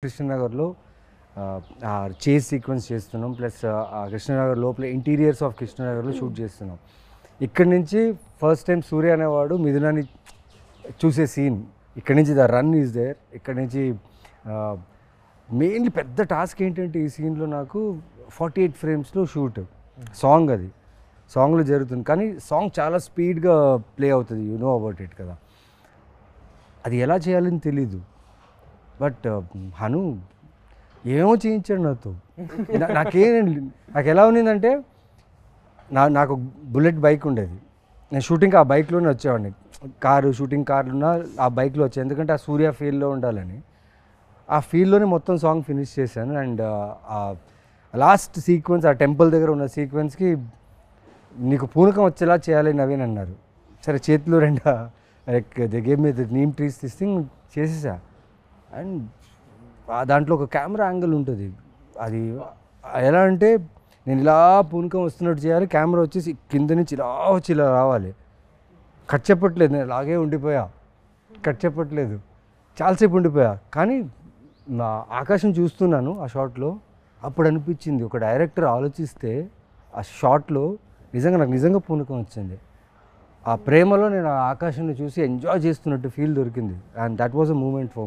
కృష్ణనగర్లో chase sequence చేస్తున్నాం. Plus Krishnanagar లోపల interiors of కృష్ణనగర్లో shoot చేస్తున్నాం. ఇక్కడి నుంచి ఫస్ట్ టైం సూర్య అనేవాడు మిథునాన్ని చూసే సీన్ ఇక్కడి నుంచి ద రన్ ఈజ్ దేర్. ఇక్కడి నుంచి మెయిన్లీ పెద్ద టాస్క్ ఏంటంటే ఈ సీన్లో నాకు 48 ఫ్రేమ్స్లో షూట్ సాంగ్, అది సాంగ్లో జరుగుతుంది. కానీ సాంగ్ చాలా స్పీడ్గా ప్లే అవుతుంది, యు నో అబౌట్ ఇట్ కదా. అది ఎలా చేయాలని తెలీదు. బట్ హను ఏమో చేయించాడు నాతో. నాకు ఎలా ఉన్నిందంటే నాకు బుల్లెట్ బైక్ ఉండేది. నేను షూటింగ్కి ఆ బైక్లోనే వచ్చేవాడిని. షూటింగ్ కార్లున్నా ఆ బైక్లో వచ్చాను, ఎందుకంటే ఆ సూర్య ఫీల్డ్లో ఉండాలని. ఆ ఫీల్డ్లోనే మొత్తం సాంగ్ ఫినిష్ చేశాను. అండ్ లాస్ట్ సీక్వెన్స్, ఆ టెంపుల్ దగ్గర ఉన్న సీక్వెన్స్కి నీకు పూనకం వచ్చేలా చేయాలి నవీన్ అన్నారు. సరే చేతిలో దే గేమ్ మీద నీమ్ ట్రీస్ తీసుకుని చేసేసా. అండ్ దాంట్లో ఒక కెమెరా యాంగిల్ ఉంటుంది. అది ఎలా అంటే నేను ఇలా పూనకం వస్తున్నట్టు చేయాలి, కెమెరా వచ్చేసి కింద నుంచి ఇలా వచ్చి ఇలా రావాలి. కట్ చెప్పట్లేదు, నేను అలాగే ఉండిపోయా. కట్ చెప్పట్లేదు, చాలాసేపు ఉండిపోయా. కానీ నా ఆకాశం చూస్తున్నాను ఆ షాట్లో. అప్పుడు అనిపించింది, ఒక డైరెక్టర్ ఆలోచిస్తే ఆ షాట్లో నాకు నిజంగా పూనకం వచ్చింది. ఆ ప్రేమలో నేను ఆ ఆకాశాన్ని చూసి ఎంజాయ్ చేస్తున్నట్టు ఫీల్ దొరికింది. And that was a moment for me.